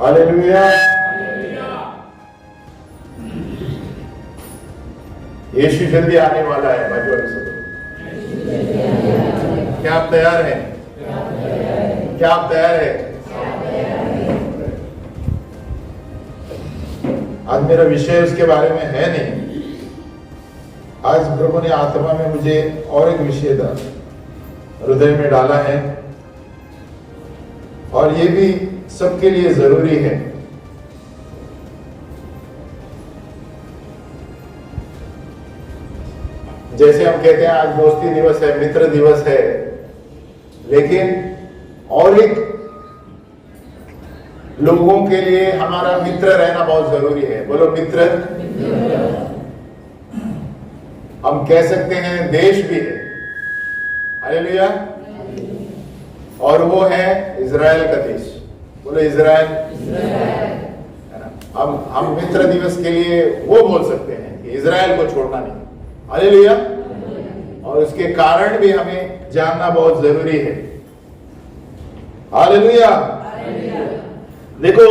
Hallelujah. यीशु जल्दी आने वाला है। बाजू वाले से क्या आप तैयार हैं? क्या आप तैयार हैं? आज मेरा विषय उसके बारे में है नहीं। आज प्रभु ने आत्मा में मुझे और एक विषय हृदय में डाला है, और ये भी सबके लिए जरूरी है। जैसे हम कहते हैं आज दोस्ती दिवस है, मित्र दिवस है, लेकिन और एक लोगों के लिए हमारा मित्र रहना बहुत जरूरी है। बोलो मित्र। हम कह सकते हैं देश भी है। हालेलुया। और वो है इजराइल का देश। बोलो इजराइल। हम मित्र दिवस के लिए वो बोल सकते हैं कि इजराइल को छोड़ना नहीं। हालेलुया। और उसके कारण भी हमें जानना बहुत जरूरी है। हालेलुया। देखो,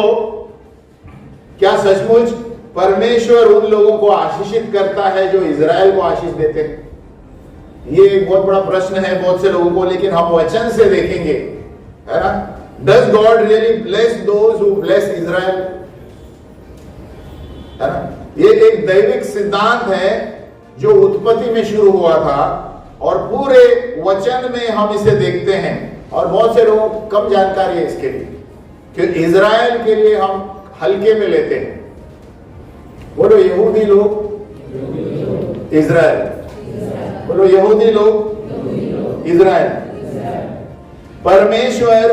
क्या सचमुच परमेश्वर उन लोगों को आशीषित करता है जो इजराइल को आशीष देते हैं? ये एक बहुत बड़ा प्रश्न है बहुत से लोगों को, लेकिन हम वचन से देखेंगे, है ना? Does God really bless those who bless Israel? है ना? ये एक दैविक सिद्धांत है जो उत्पत्ति में शुरू हुआ था, और पूरे वचन में हम इसे देखते हैं, और बहुत से लोगों को कम जानकारी है इसके लिए, कि इजराइल के लिए हम हल्के में लेते हैं। बोलो यहूदी लोग इजराइल। बोलो यहूदी लोग इजराइल। परमेश्वर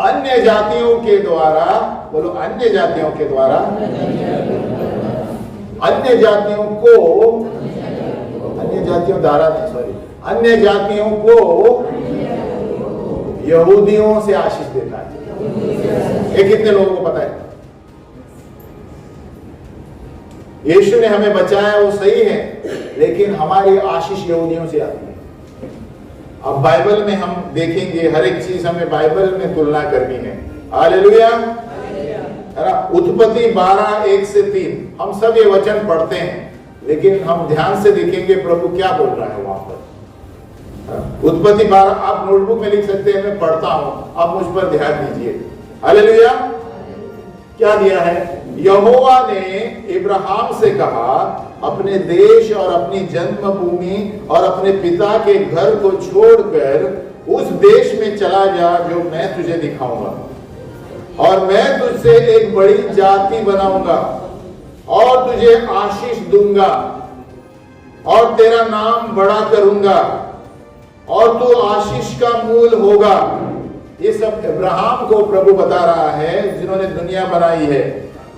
अन्य जातियों के द्वारा, बोलो अन्य जातियों के द्वारा, अन्य जातियों को, अन्य जातियों द्वारा नहीं, सॉरी, अन्य जातियों को यहूदियों से आशीष देता है। ये कितने लोगों को पता है? यीशु ने हमें बचाया, वो सही है, लेकिन हमारी आशीष यहूदियों से आती है। अब बाइबल में हम देखेंगे, हर एक चीज हमें बाइबल में तुलना करनी है। हालेलुया। उत्पत्ति 12:1-3 हम सब ये वचन पढ़ते हैं, लेकिन हम ध्यान से देखेंगे प्रभु क्या बोल रहा है वहां पर। उत्पत्ति 12 आप नोटबुक में लिख सकते हैं, मैं पढ़ता हूं, आप मुझ पर ध्यान दीजिए। हालेलुया। क्या दिया है? यहोवा ने इब्राहिम से कहा, अपने देश और अपनी जन्मभूमि और अपने पिता के घर को छोड़कर उस देश में चला जा जो मैं तुझे दिखाऊंगा, और मैं तुझसे एक बड़ी जाति बनाऊंगा और तुझे आशीष दूंगा और तेरा नाम बड़ा करूंगा और तू आशीष का मूल होगा। ये सब इब्राहिम को प्रभु बता रहा है जिन्होंने दुनिया बनाई है।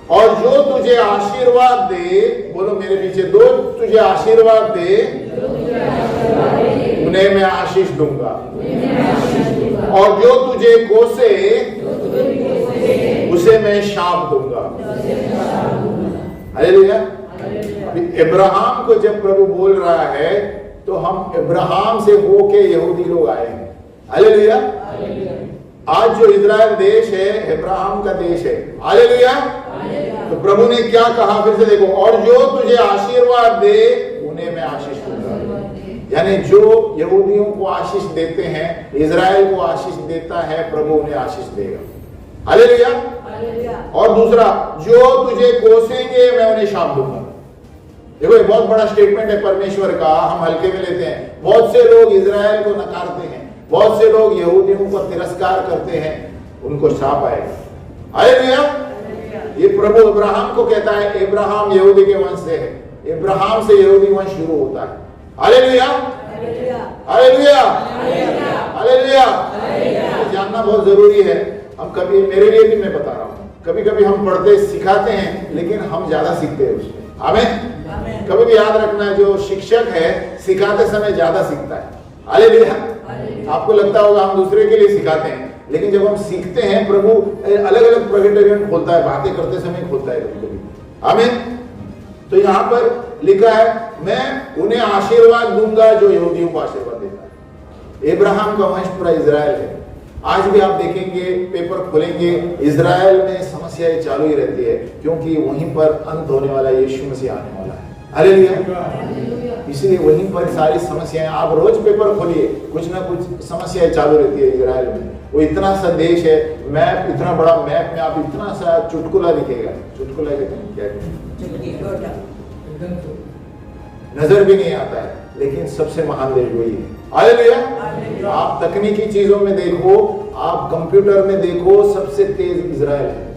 और जो तुझे आशीर्वाद दे, बोलो मेरे पीछे, दो तुझे आशीर्वाद दे, उन्हें मैं आशीष दूंगा, और जो तुझे कोसे उसे मैं शाप दूंगा। हालेलुया। इब्राहिम को जब प्रभु बोल रहा है, तो हम इब्राहिम से होके यहूदी लोग आए हैं। हालेलुया। आज जो इजराइल देश है, इब्राहिम का देश है। हालेलुया। तो प्रभु ने क्या कहा, फिर से देखो, और जो तुझे आशीर्वाद दे उन्हें मैं आशीष दूंगा। यानी जो यहूदियों को आशीष देते हैं, इजराइल को आशीष देता है, प्रभु उन्हें आशीष देगा। हालेलुया। और दूसरा, जो तुझे कोसेंगे मैं उन्हें शाप दूंगा। देखो ये बहुत बड़ा स्टेटमेंट है परमेश्वर का, हम हल्के में लेते हैं। बहुत से लोग इजराइल को नकारते हैं, बहुत से लोग यहूदियों को तिरस्कार करते हैं, उनको शाप आएगा। हालेलुया। ये प्रभु इब्राहिम को कहता है, इब्राहिम यहूदी के वंश से है, इब्राहिम से यहूदी वंश शुरू होता है। हालेलुया। हालेलुया। हालेलुया। जानना बहुत जरूरी है। हम कभी, मेरे लिए भी मैं बता रहा हूँ, कभी कभी हम पढ़ते सिखाते हैं, लेकिन हम ज्यादा सीखते हैं उसमें। आमीन। कभी भी याद रखना है, जो शिक्षक है सिखाते समय ज्यादा सीखता है। हालेलुया। आपको लगता होगा हम दूसरे के लिए सिखाते हैं, लेकिन जब हम सीखते हैं, प्रभु अलग अलग प्रगटीकरण खोलता है, बातें करते समय खोलता है कभी। आमीन। तो यहाँ पर लिखा है, मैं उन्हें आशीर्वाद दूंगा जो यहूदियों को आशीर्वाद देता है। इब्राहिम का वंश पूरा इजराइल है। आज भी आप देखेंगे, पेपर खोलेंगे, इजराइल में समस्याएं चालू ही रहती है, क्योंकि वहीं पर अंत होने वाला यीशु मसीह आने वाला है। हालेलुया। इसलिए वहीं पर सारी समस्याएं, आप रोज पेपर खोलिए, कुछ ना कुछ समस्याएं चालू रहती है इजराइल में। वो इतना सा देश है, मैप, इतना बड़ा मैप में आप इतना सा चुटकुला दिखेगा, चुटकुला कहते हैं क्या, नजर भी नहीं आता है, लेकिन सबसे महान देश वही है। हालेलुया। आप तकनीकी चीजों में देखो, आप कंप्यूटर में देखो, सबसे तेज इजराइल है।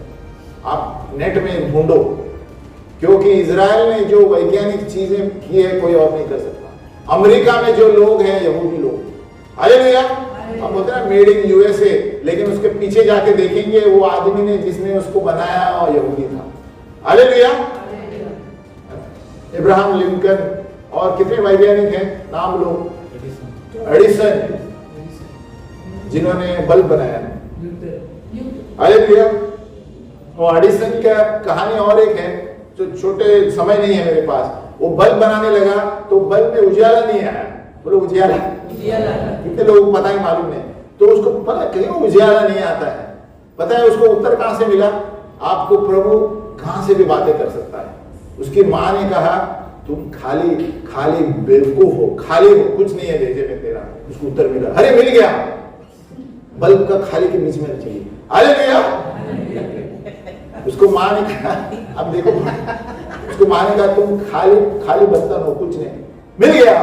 आप नेट में ढूंढो, क्योंकि इजराइल ने जो वैज्ञानिक चीजें की है कोई और नहीं कर सकता। अमेरिका में जो लोग हैं यहूदी लोग, हालेलुया, हम बोलते हैं मेड इन यूएसए, लेकिन उसके पीछे जाके देखेंगे वो आदमी ने जिसने उसको बनाया और यहूदी था। हालेलुया। इब्राहिम लिंकन और कितने वैज्ञानिक हैं, नाम लो, एडिसन जिन्होंने बल्ब बनाया। हालेलुया। और एडिसन का कहानी और एक है, जो छोटे समय नहीं है मेरे पास, वो बल्ब बनाने लगा तो बल्ब में उजाला नहीं आया। बोलो उजाला, कितने लोगों को पता ही मालूम नहीं, तो उसको पता क्यों उजाला नहीं आता है, पता है उसको उत्तर कहां से मिला? आपको प्रभु कहां से भी बातें कर सकता है। उसकी माँ ने कहा तुम खाली खाली बेवकूफ हो, खाली हो, कुछ नहीं है भेजे में तेरा। उसको उत्तर मिला, अरे मिल गया, बल्ब का खाली के बीच में चाहिए। हालेलुया। उसको माँ ने कहा, अब देखो, उसको माँ ने कहा तुम खाली खाली बर्तन हो, कुछ नहीं, मिल गया।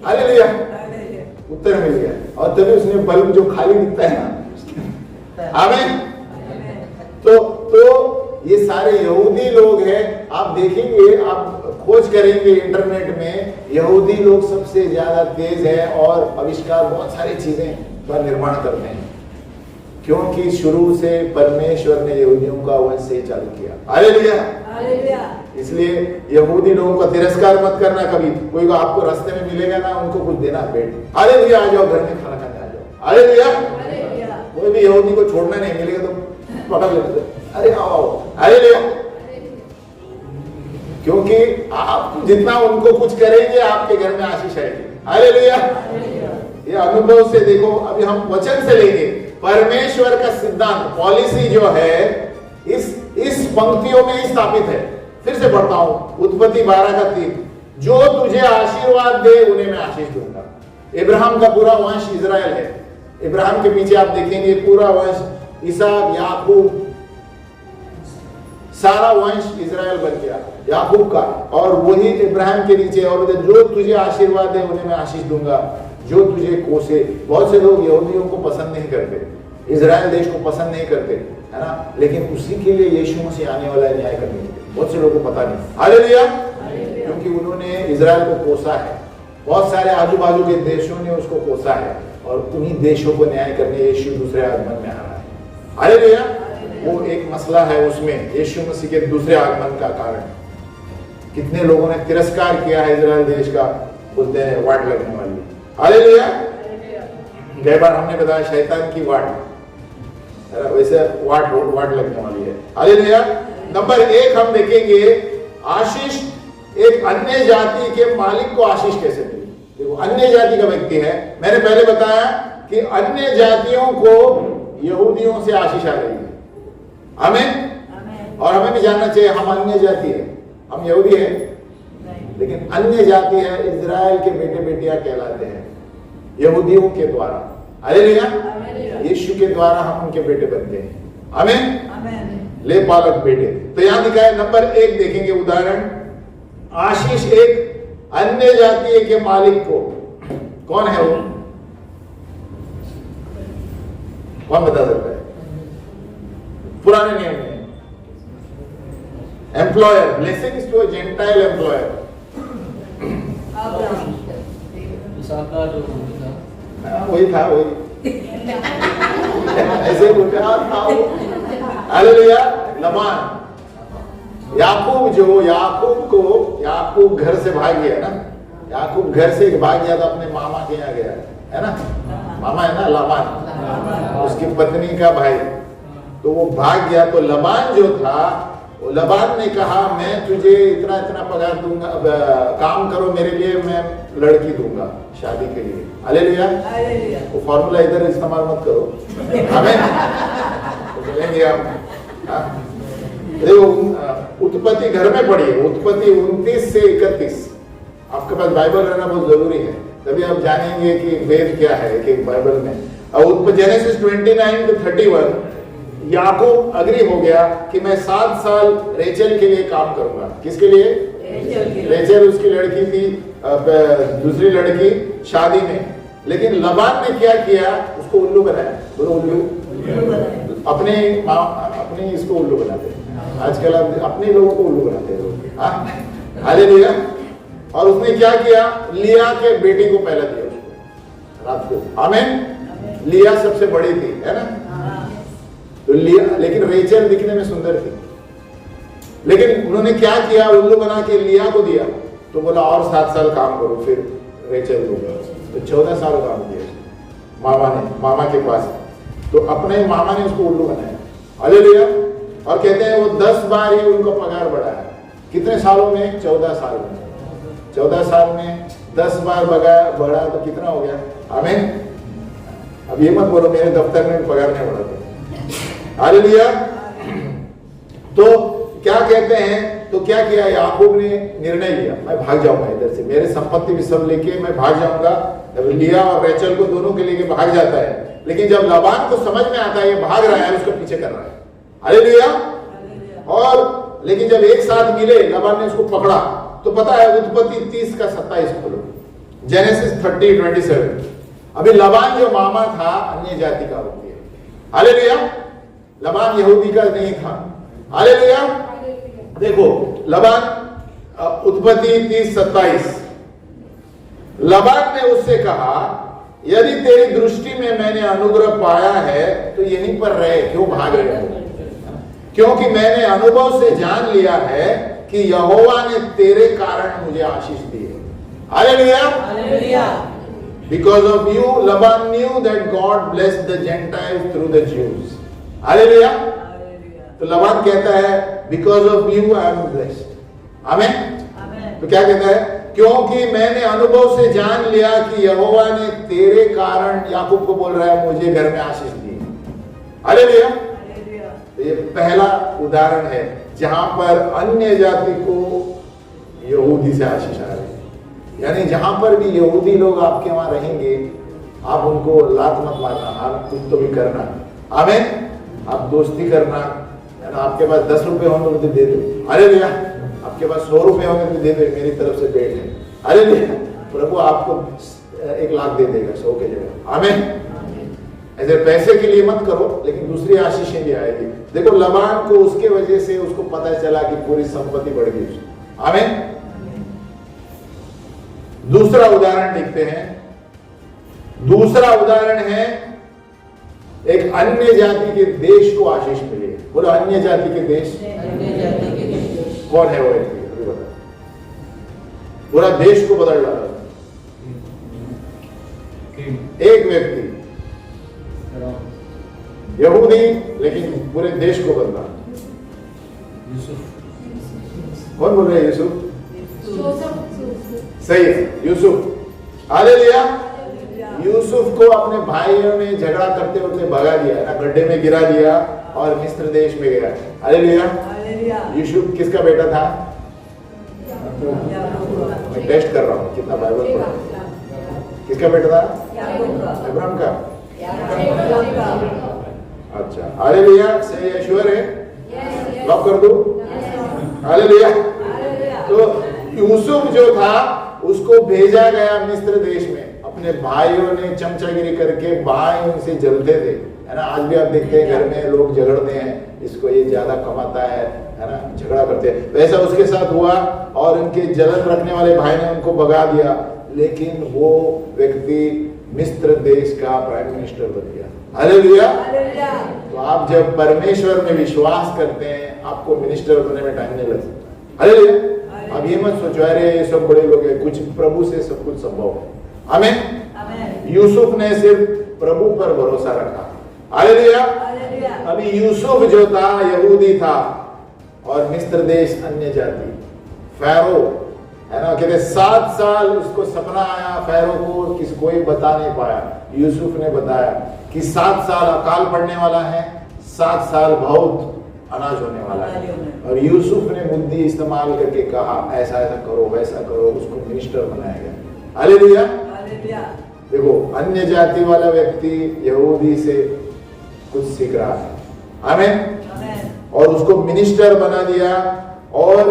हालेलुया। उत्तर मिल गया, और तभी उसने बल्ब जो खाली दिखता है ना, आमीन। तो ये सारे यहूदी लोग हैं। आप देखेंगे, आप खोज करेंगे इंटरनेट में, यहूदी लोग सबसे ज्यादा तेज है और आविष्कार बहुत सारी चीजें का निर्माण करते हैं, क्योंकि शुरू से परमेश्वर ने यहूदियों का वंश से ही चालू किया। हालेलुया। इसलिए यहूदी लोगों का तिरस्कार मत करना कभी। कोई आपको रास्ते में मिलेगा ना, उनको कुछ देना, पेट, हालेलुया, आ जाओ घर में खाना खाने आ जाओ। हालेलुया। कोई भी यहूदी को छोड़ना नहीं, मिलेगा तो पकड़ लेते, अरे आओ आओ। हालेलुया। क्योंकि आप जितना उनको कुछ करेंगे आपके घर में आशीष आएगी। हालेलुया। ये अनुभव से देखो, अभी हम वचन से लेंगे। परमेश्वर का सिद्धांत, पॉलिसी जो है इस पंक्तियों में ही स्थापित है। फिर से पढ़ता हूं, उत्पत्ति 12:3, जो तुझे आशीर्वाद दे उन्हें मैं आशीष दूंगा। इब्राहिम का पूरा वंश इजराइल है। इब्राहिम के पीछे आप देखेंगे पूरा वंश, इसहाक, याकूब, सारा वंश इजराइल बन गया याकूब का, और वही इब्राहिम के नीचे, और जो तुझे आशीर्वाद दे उन्हें मैं आशीष दूंगा, जो तुझे कोसे। बहुत से लोग यहूदियों को पसंद नहीं करते, इजराइल देश को पसंद नहीं करते, है ना, लेकिन उसी के लिए यीशु मसीह आने वाला है न्याय करने के लिए। बहुत से लोगों को पता नहीं। हालेलुया। क्योंकि उन्होंने इजराइल को कोसा है, बहुत सारे आजू बाजू के देशों ने उसको कोसा है, और उन्हीं देशों को न्याय करने यीशु दूसरे आगमन में आ रहा है। हालेलुया। वो एक मसला है उसमें, यीशु मसीह के दूसरे आगमन का कारण। कितने लोगों ने तिरस्कार किया है इजराइल देश का, बोलते हैं वाट लगने वाली। हालेलुया। कई बार हमने बताया शैतान की वाट, वैसे वाट लगने वाली है। हालेलुया। नंबर 1 हम देखेंगे, आशीष एक अन्य जाति के मालिक को आशीष कैसे मिली। देखो, अन्य जाति का व्यक्ति है। मैंने पहले बताया कि अन्य जातियों को यहूदियों से आशीष आ रही है। आमीन। और हमें भी जानना चाहिए हम अन्य जाति है, हम यहूदी है, लेकिन अन्य जाति है, इजराइल के बेटे बेटियां कहलाते हैं यहूदियों के द्वारा। हालेलुया। यीशु के द्वारा हम उनके बेटे बनते हैं। आमीन। ले पालक बेटे। तो यहां दिखाया, नंबर 1 देखेंगे उदाहरण, आशीष एक अन्य जाति के मालिक को। कौन है वो? कौन बता सकता है? पुराने नियम में employer, blessings to a gentile employer. वही था, वही ऐसे बोलते था। हालेलुया। लबान, याकूब घर से भाग गया ना, याकूब घर से भाग गया तो अपने मामा के यहाँ गया, है ना, मामा है ना लबान, उसकी पत्नी का भाई, तो वो भाग गया। तो लबान जो था लबान ने कहा मैं तुझे इतना इतना पगार दूंगा, काम करो मेरे लिए, मैं लड़की दूंगा शादी के लिए। हालेलुया। वो फॉर्मूला इधर इस्तेमाल मत करो, हमें तो बोलेंगे आप। देखो उत्पत्ति घर में पढ़िए, उत्पत्ति 29 से 31। आपके पास बाइबल रहना बहुत जरूरी है, तभी आप जानेंगे कि वेद क्या है एक बाइबल में। जेनेसिस 29 to 31 याकूब अग्री हो गया कि मैं 7 साल रेचल के लिए काम करूंगा। किसके लिए? रेचल उसकी लड़की थी, दूसरी लड़की शादी में। लेकिन लबान ने क्या किया? उसको उल्लू बनाया। बोलो उल्लू। अपने इसको उल्लू बनाते हैं आजकल, अपने लोगों को उल्लू बनाते हैं लोग। हालेलुया। और उसने क्या किया? लिया के बेटी को पहला दिया उसको रात को। आमीन। लिया सबसे बड़ी थी, है ना? तो लिया, लेकिन रेचल दिखने में सुंदर थी। लेकिन उन्होंने क्या किया? उल्लू बना के लिया को दिया। तो बोला और 7 साल काम करो फिर रेचल दूंगा। तो 14 साल काम किया मामा के पास। तो अपने मामा ने उसको उल्लू बनाया। हालेलुया। और कहते हैं वो 10 बार ही उनको पगार बढ़ाया। कितने सालों में? 14 साल में। 14 साल में 10 बार बढ़ा तो कितना हो गया? आमीन। अब ये मत बोलो मेरे दफ्तर में पगार नहीं बढ़ाते। हालेलुया। तो क्या कहते हैं? तो क्या किया याकूब ने? निर्णय लिया मैं भाग जाऊंगा इधर से, मेरे संपत्ति भी सब लेके मैं भाग जाऊंगा। लिया और रेचल को दोनों के लेके भाग जाता है। लेकिन जब लबान को समझ में आता है ये भाग रहा है, उसको पीछे कर रहा है। हालेलुया। और लेकिन जब एक साथ मिले, लबान ने उसको पकड़ा। तो पता है उत्पत्ति 30 का 27 खोलो, जेनेसिस 30:27। अभी लबान जो मामा था अन्य जाति का होती है। हालेलुया। लबान यहूदी का नहीं था। हालेलुया। देखो लबान, उत्पत्ति 30:27। लबान ने उससे कहा यदि तेरी दृष्टि में मैंने अनुग्रह पाया है तो यहीं पर रहे, क्यों भाग रहे हो? क्योंकि मैंने अनुभव से जान लिया है कि यहोवा ने तेरे कारण मुझे आशीष दी है। Hallelujah. Because of you, Laban knew that God blessed the Gentiles through the Jews. Hallelujah. तो लबान कहता है because of you I am blessed. आमीन। तो क्या कहता है? क्योंकि मैंने अनुभव से जान लिया कि यहोवा ने तेरे कारण, याकूब को बोल रहा है, मुझे घर में आशीष दी। हालेलुया। तो ये पहला उदाहरण है जहां पर अन्य जाति को यहूदी से आशीष आ रही है। यानी जहां पर भी यहूदी लोग आपके वहां रहेंगे, आप उनको लात मत मारना, आप कुछ तो भी करना। आमीन। आप दोस्ती करना, है ना? आपके पास 10 रुपए होंगे तो दे दो। हालेलुया। आपके पास 100 रुपए होंगे तो दे दो, मेरी तरफ से भेंट है। हालेलुया। प्रभु आपको 1 लाख दे देगा 100 के जगह। आमीन। ऐसे पैसे के लिए मत करो, लेकिन दूसरी आशीषें भी आएगी। देखो लबान को उसके वजह से उसको पता चला कि पूरी संपत्ति बढ़ गई। आमीन। दूसरा उदाहरण देखते हैं। दूसरा उदाहरण है एक अन्य जाति के देश को आशीष मिली। बोलो अन्य जाति के देश। कौन है वो व्यक्ति? अभी बता। पूरा देश को बदल डाला एक व्यक्ति, यहूदी, लेकिन पूरे देश को बदला। कौन बोल रहे हैं? यूसुफ। सही है, यूसुफ। हालेलुया। यूसुफ को अपने भाइयों ने झगड़ा करते होते भगा दिया ना, गड्ढे में गिरा दिया और मिस्र देश में गया। हालेलुया। यूसुफ किसका बेटा था? मैं टेस्ट कर रहा हूँ कितना बाइबल पढ़ा। किसका बेटा था? अब्राहम का। अच्छा। हालेलुया। सही है, श्योर है? लॉक कर दो। हालेलुया। तो यूसुफ जो था उसको भेजा गया मिस्र देश में। अपने भाइयों ने चमचागिरी करके भाई उनसे जलते थे, है ना? आज भी आप देखते हैं घर में लोग झगड़ते हैं, इसको ये ज्यादा कमाता है ना? झगड़ा करते हैं। वैसा उसके साथ हुआ और उनके जलन रखने वाले भाई ने उनको भगा दिया। लेकिन वो व्यक्ति मिस्र देश का प्राइम मिनिस्टर बन गया। हालेलुया। तो आप जब परमेश्वर में विश्वास करते हैं, आपको मिनिस्टर बनने में टाइम नहीं लगता। हालेलुया। अब ये मत सोचो अरे ये सब बड़े लोग हैं, कुछ प्रभु से सब कुछ संभव है। आमीन। यूसुफ ने सिर्फ प्रभु पर भरोसा रखा। हालेलुया। अभी यूसुफ जो था यहूदी था और मिस्र देश अन्य जाति। फैरो है ना, कहते 7 साल उसको सपना आया फैरो को, किसी कोई बता नहीं पाया। यूसुफ ने बताया कि 7 साल अकाल पड़ने वाला है, 7 साल बहुत अनाज होने वाला है। और यूसुफ ने बुद्धि इस्तेमाल करके कहा ऐसा ऐसा करो वैसा करो, उसको मिनिस्टर बनाया गया। हालेलुया। देखो अन्य जाति वाला व्यक्ति यहूदी से कुछ सीख रहा है, आमीन, और उसको मिनिस्टर बना दिया। और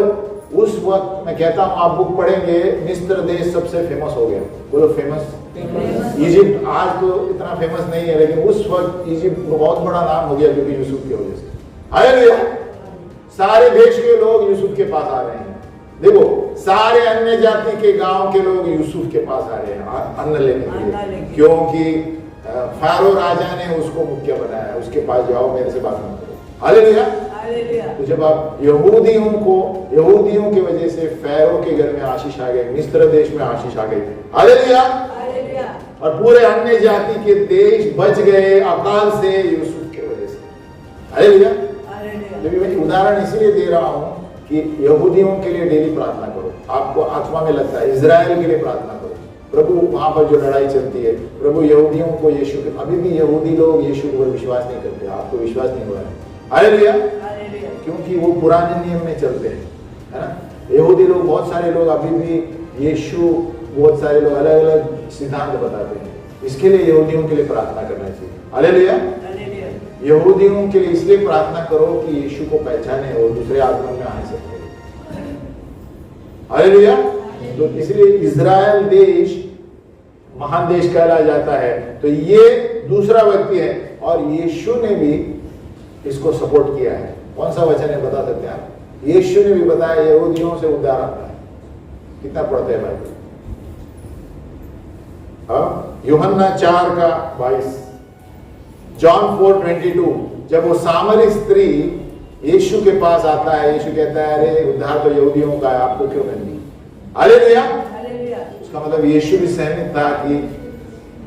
उस वक्त मैं कहता हूं आप बुक पढ़ेंगे, मिस्र देश सबसे फेमस हो गया। बोलो फेमस। इजिप्ट आज तो इतना फेमस नहीं है, लेकिन उस वक्त इजिप्ट बहुत बड़ा नाम हो गया क्योंकि यूसुफ की वजह से। हालेलुया। सारे देश के लोग यूसुफ के पास आ रहे हैं। देखो सारे अन्य जाति के गांव के लोग यूसुफ के पास आ रहे हैं अन्न लेने के लिए, क्योंकि फारो राजा ने उसको मुख्य बनाया। उसके पास जाओ, मेरे से बात मत करो। हालेलुया। तो जब आप यहूदियों की वजह से फैरो के घर में आशीष आ गई, मिस्र देश में आशीष आ गई। हालेलुया। और पूरे अन्य जाति के देश बच गए अकाल से यूसुफ की वजह से। हालेलुया। मैं उदाहरण इसलिए दे रहा हूं कि यहूदियों के लिए डेली प्रार्थना करो। आपको आत्मा में लगता है इजराइल के लिए प्रार्थना करो। प्रभु वहां पर जो लड़ाई चलती है, प्रभु यहूदियों को यीशु, अभी भी यहूदी लोग यीशु पर विश्वास नहीं करते। आपको विश्वास नहीं हो रहा है। हालेलुया। क्योंकि वो पुराने नियम में चलते हैं, है ना। यहूदी लोग, बहुत सारे लोग अभी भी यीशु, बहुत सारे लोग अलग अलग सिद्धांत बताते हैं। इसके लिए यहूदियों के लिए प्रार्थना करना चाहिए। हालेलुया। यहूदियों के लिए इसलिए प्रार्थना करो कि यीशु को पहचाने और दूसरे आगमन में आ सकते। हालेलुया। तो इसलिए इजराइल देश महान देश कहलाया जाता है। तो ये दूसरा व्यक्ति है और यीशु ने भी इसको सपोर्ट किया है। कौन सा वचन है बता सकते हैं आप? यीशु ने भी बताया यहूदियों से उद्धार आता है। कितना पढ़ते हैं भाई? यूहन्ना 4:22, जॉन 4:22। जब वो सामरिक स्त्री यीशु के पास आता है, यीशु कहता है अरे उद्धार तो यहूदियों का है, आपको क्यों मिलनी? हालेलुया। उसका मतलब यीशु भी सहमत था कि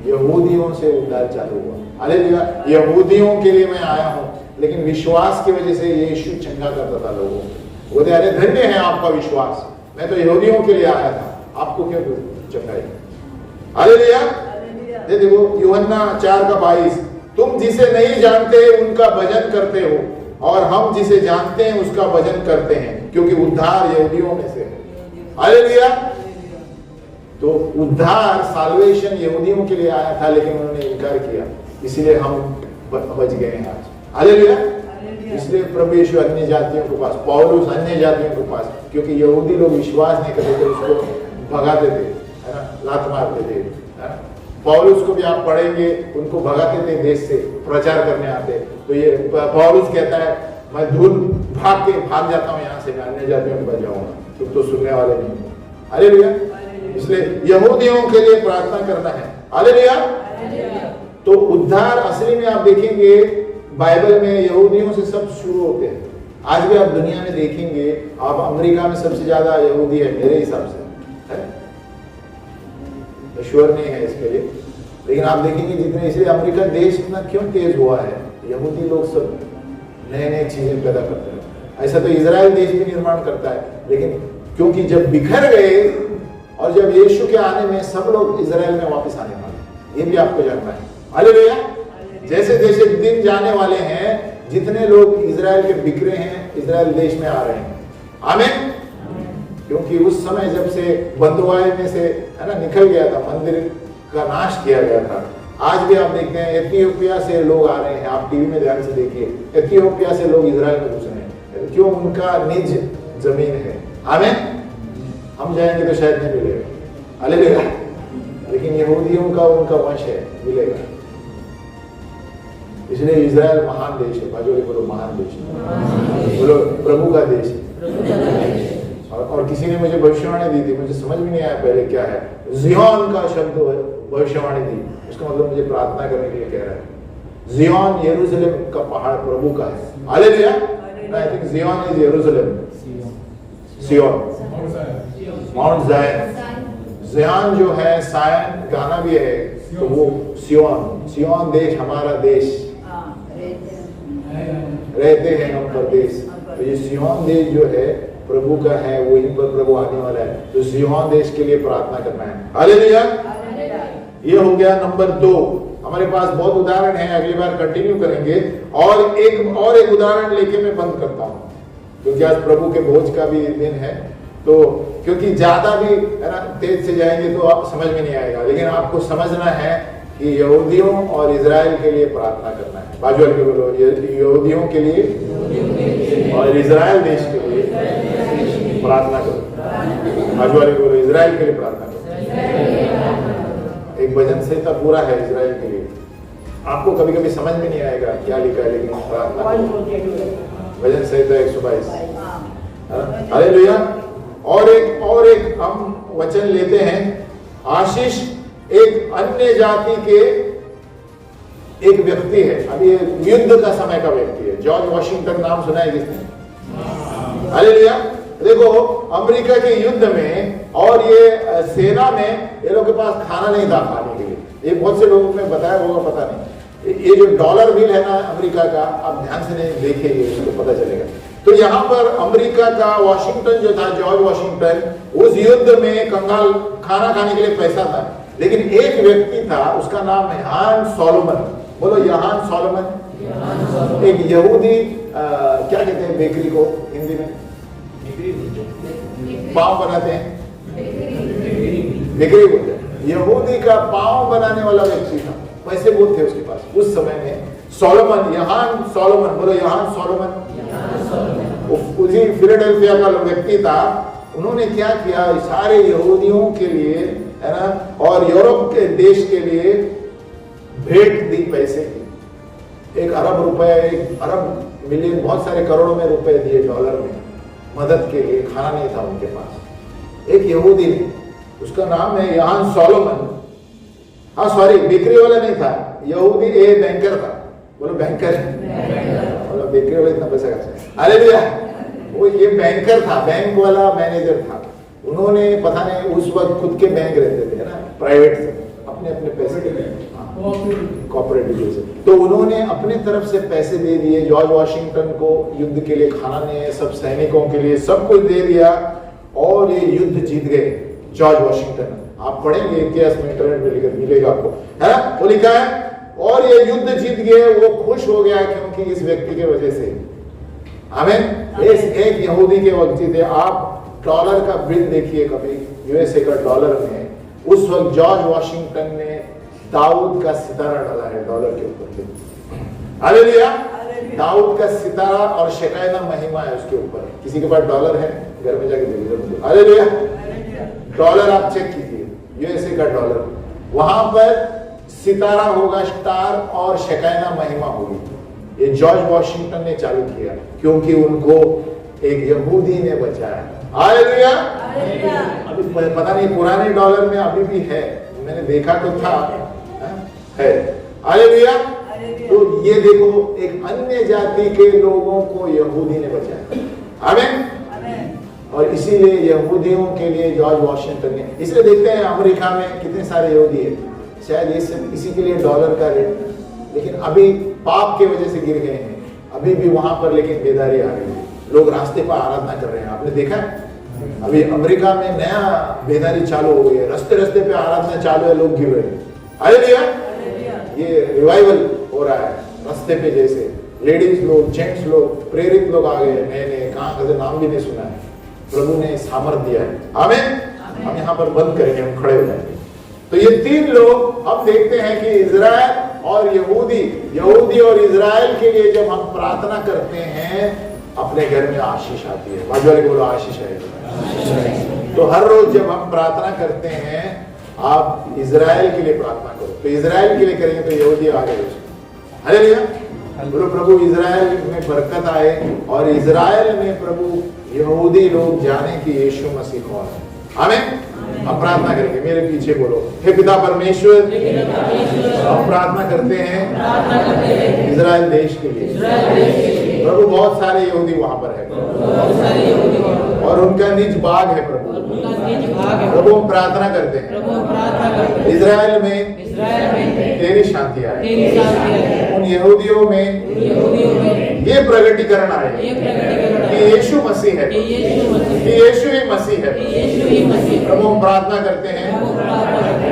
यहूदियों से उद्धार चालू हुआ। हालेलुया। यहूदियों के लिए मैं आया हूं, लेकिन विश्वास की वजह से यीशु चंगा करता था लोगों को। बोलते अरे धन्य है आपका विश्वास, मैं तो यहूदियों के लिए आया था, आपको क्यों चंगाई? हालेलुया। देखो यूहन्ना 4:22, तुम जिसे नहीं जानते उनका भजन करते हो और हम जिसे जानते हैं उसका भजन करते हैं, क्योंकि उद्धार यहूदियों में से है। हालेलुया। तो उद्धार साल्वेशन यहूदियों के लिए आया था, लेकिन उन्होंने इनकार किया, इसीलिए हम बच गए हैं आज। हालेलुया। इसलिए प्रभु यीशु अन्य जातियों के पास, पौलुस अन्य जातियों के पास, क्योंकि यहूदी लोग विश्वास नहीं करते थे, उसको भगाते थे, है ना, लात मारते थे। पौलुस को भी आप पढ़ेंगे, उनको भगाते थे देश से, प्रचार करने आते। तो ये पौलुस कहता है मैं भाग जाता हूँ यहाँ से, मैं अन्य जातियों के पास जाऊंगा, तुम तो सुनने वाले नहीं हो। हालेलुया। इसलिए यहूदियों के लिए प्रार्थना करना है। हालेलुया। तो उद्धार असली में आप देखेंगे बाइबल में यहूदियों से सब शुरू होते हैं। आज भी आप दुनिया में देखेंगे, आप अमेरिका में सबसे ज्यादा यहूदी है मेरे हिसाब से, श्योर नहीं है इसके लिए, लेकिन आप देखेंगे जितने, इसलिए अमेरिका देश इतना क्यों तेज हुआ है, यहूदी लोग सब नए नए चीजें पैदा करते हैं। ऐसा तो इजराइल देश भी निर्माण करता है, लेकिन क्योंकि जब बिखर गए और जब यीशु के आने में सब लोग इजराइल में वापस आने वाले, ये भी आपको जानना है। हालेलुया। जैसे जैसे दिन जाने वाले हैं, जितने लोग इजराइल के बिखरे हैं, इजराइल देश में आ रहे हैं। आमीन। क्योंकि उस समय जब से बंधुआई में से, है ना, निकल गया था, मंदिर का नाश किया गया था। आज भी आप देखते हैं एथियोपिया से लोग आ रहे हैं, आप टीवी में ध्यान से देखिए, एथियोपिया से लोग इजराइल में घुस रहे हैं, क्यों? उनका निज जमीन है। आमीन। हम जाएंगे तो शायद नहीं मिलेगा। हालेलुया। लेकिन यहूदियों का उनका वंश है, मिलेगा। इसलिए इजराइल महान देश है। बाजू बोलो महान देश है, बोलो प्रभु का देश है। और किसी ने मुझे भविष्यवाणी दी थी, मुझे समझ में नहीं आया पहले क्या है, जियोन का शब्द भविष्यवाणी दी, उसका मतलब मुझे प्रार्थना करने के लिए कह रहा है। जियोन यरूशलेम का पहाड़ प्रभु का है। Hallelujah. I think Zion is यरूशलेम, सियोन, माउंट जायन। जियोन जो है, सायन गाना भी है, तो वो सियोन, सियोन देश, हमारा देश, रहते हैं हम परदेश। तो ये सिय्योन देश जो है प्रभु का है, वहीं पर प्रभु आने वाला है। तो सिय्योन देश के लिए प्रार्थना करना है। हालेलुया। ये हो गया नंबर 2। हमारे पास बहुत उदाहरण है, अगली बार कंटिन्यू करेंगे। और एक उदाहरण लेके मैं बंद करता हूँ, क्योंकि आज प्रभु के भोज का भी दिन है। तो क्योंकि ज्यादा भी है ना तेज से जाएंगे तो आप समझ में नहीं आएगा, लेकिन आपको समझना है कि यहूदियों और इजराइल के लिए प्रार्थना करना है। बाजू वाले को बोलो, यहूदियों के लिए और इजराइल देश के लिए प्रार्थना करो। बाजू वाले को बोलो, इजराइल के लिए प्रार्थना करो। एक भजन संहिता पूरा है इजराइल के लिए। आपको कभी कभी समझ में नहीं आएगा क्या लिखा है, लेकिन प्रार्थना करो। भजन संहिता 122। हालेलुया। और एक हम वचन लेते हैं। आशीष एक अन्य जाति के एक व्यक्ति है, अभी युद्ध का समय का व्यक्ति है। जॉर्ज वॉशिंगटन नाम सुना है किसने? हालेलुया। देखो, अमेरिका के युद्ध में और ये सेना में ये लोग के पास खाना नहीं था खाने के लिए। ये बहुत से लोगों ने बताया होगा, पता नहीं। ये जो डॉलर बिल है ना अमेरिका का, आप ध्यान से नहीं देखेंगे उसको पता चलेगा। तो यहाँ पर अमेरिका का वॉशिंगटन जो था, जॉर्ज वॉशिंगटन, उस युद्ध में कंगाल खाना खाने के लिए पैसा था। लेकिन एक व्यक्ति था, उसका नाम है हान सोलोमन। बोलो यहान सोलोमन। एक यहूदी क्या कहते हैं बेकरी को हिंदी में? पाव बनाते हैं, बेकरी बोलते हैं। यहूदी का पाव बनाने वाला व्यक्ति था, पैसे बहुत थे उसके पास उस समय में। सोलोमन, यहान सोलोमन। बोलो यहान सोलोमन। उसी फिलाडेल्फिया का व्यक्ति था। उन्होंने क्या किया, सारे यहूदियों के लिए है ना, और यूरोप के देश के लिए भेंट दी पैसे की। 1 अरब रुपए, 1 अरब मिलियन, बहुत सारे करोड़ों में रुपए दिए डॉलर में मदद के लिए। खाना नहीं था उनके पास। एक यहूदी ने, उसका नाम है यहान सोलोमन। हाँ सॉरी, बेकरी वाला नहीं था, यहूदी बैंकर था। बोलो बैंकर। बोलो बेकरी वाला इतना पैसा खर्चा। हालेलुया। वो ये बैंकर था, बैंक वाला मैनेजर था। उन्होंने पता नहीं उस वक्त खुद के बैंक रहते थे ना, प्राइवेट से, अपने अपने पैसे कॉपरेटिव से। तो उन्होंने अपने तरफ से पैसे दे दिए जॉर्ज वॉशिंगटन को युद्ध के लिए, खाने, सब सैनिकों के लिए सब कुछ दे दिया। और ये युद्ध जीत गए जॉर्ज वॉशिंगटन। आप पढ़ेंगे इतिहास में, इंटरनेट में लिखा मिलेगा आपको, है ना, वो लिखा है। और ये युद्ध जीत गए, वो खुश हो गया क्योंकि इस व्यक्ति के वजह से। हमें एक यहूदी के व्यक्ति थे। आप डॉलर का बिल देखिए कभी, यूएसए का डॉलर में, उस वक्त जॉर्ज वॉशिंगटन ने दाऊद का सितारा डाला है डॉलर के ऊपर। हालेलुया। दाऊद का सितारा और शेकायना महिमा है उसके ऊपर। किसी के पास डॉलर है, घर में जाके देखिए। हालेलुया। डॉलर आप चेक कीजिए, यूएसए का डॉलर, वहां पर सितारा होगा, स्टार, और शेकायना महिमा होगी। ये जॉर्ज वॉशिंगटन ने चालू किया क्योंकि उनको एक यहूदी ने बचाया। हालेलुया। अभी पता नहीं पुराने डॉलर में अभी भी है, मैंने देखा तो था, है। हालेलुया। तो ये देखो, एक अन्य जाति के लोगों को यहूदी ने बचाया। आमीन। और इसीलिए यहूदियों के लिए जॉर्ज वॉशिंगटन ने, इसलिए देखते हैं अमेरिका में कितने सारे यहूदी है। शायद ये सब इसी के लिए डॉलर का रेट, लेकिन अभी पाप के वजह से गिर गए हैं अभी भी वहां पर, लेकिन बेदारी आ गई है। लोग रास्ते पर आराधना कर रहे हैं, आपने देखा है? अभी अमेरिका में नया बेदारी चालू हो गई है, रास्ते पे आराधना चालू है, लोग गिर रहे हैं। हालेलुया। ये रिवाइवल हो रहा है रास्ते पे, जैसे लेडीज लोग, जेंट्स लोग, प्रेरित लोग आ गए नए, कहाँ का नाम भी नहीं सुना है। प्रभु ने सामर्थ दिया है। आमीन। हम यहाँ पर बंद करेंगे, हम खड़े हो जाएंगे। तो ये 3 लोग हम देखते हैं कि इजराइल और यहूदी और इजराइल के लिए जब हम प्रार्थना करते हैं, अपने घर में आशीष आती है। बाजू वाले बोलो आशीष है। तो हर रोज जब हम प्रार्थना करते हैं, आप इजराइल के लिए प्रार्थना करो। तो इजराइल के लिए करेंगे तो यहूदी आगे। हालेलुया। बोलो प्रभु इजराइल में बरकत आए, और इजराइल में प्रभु यहूदी लोग जाने कि यीशु मसीह कौन है। आमीन। हम प्रार्थना करेंगे, मेरे पीछे बोलो। हे पिता परमेश्वर, हम प्रार्थना करते हैं इजराइल देश के लिए। प्रभु बहुत सारे यहूदी वहां पर है, और उनका निज बाग है प्रभु। प्रभु हम प्रार्थना करते हैं इजराइल में तेरी शांति आए, उन यहूदियों में ये प्रगटीकरण आए यीशु मसीह है, कि यीशु मसीह कि यीशु ही मसीह है। कि यीशु ही मसीह प्रभु हम प्रार्थना करते हैं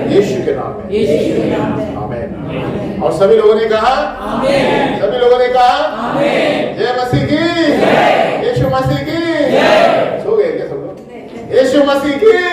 यीशु के नाम में, यीशु के नाम में। आमीन। और सभी लोगों ने कहा आमीन। सभी लोगों ने कहा आमीन। जय मसीह की, यीशु मसीह की। सो गए क्या सब लोग? यीशु मसीह की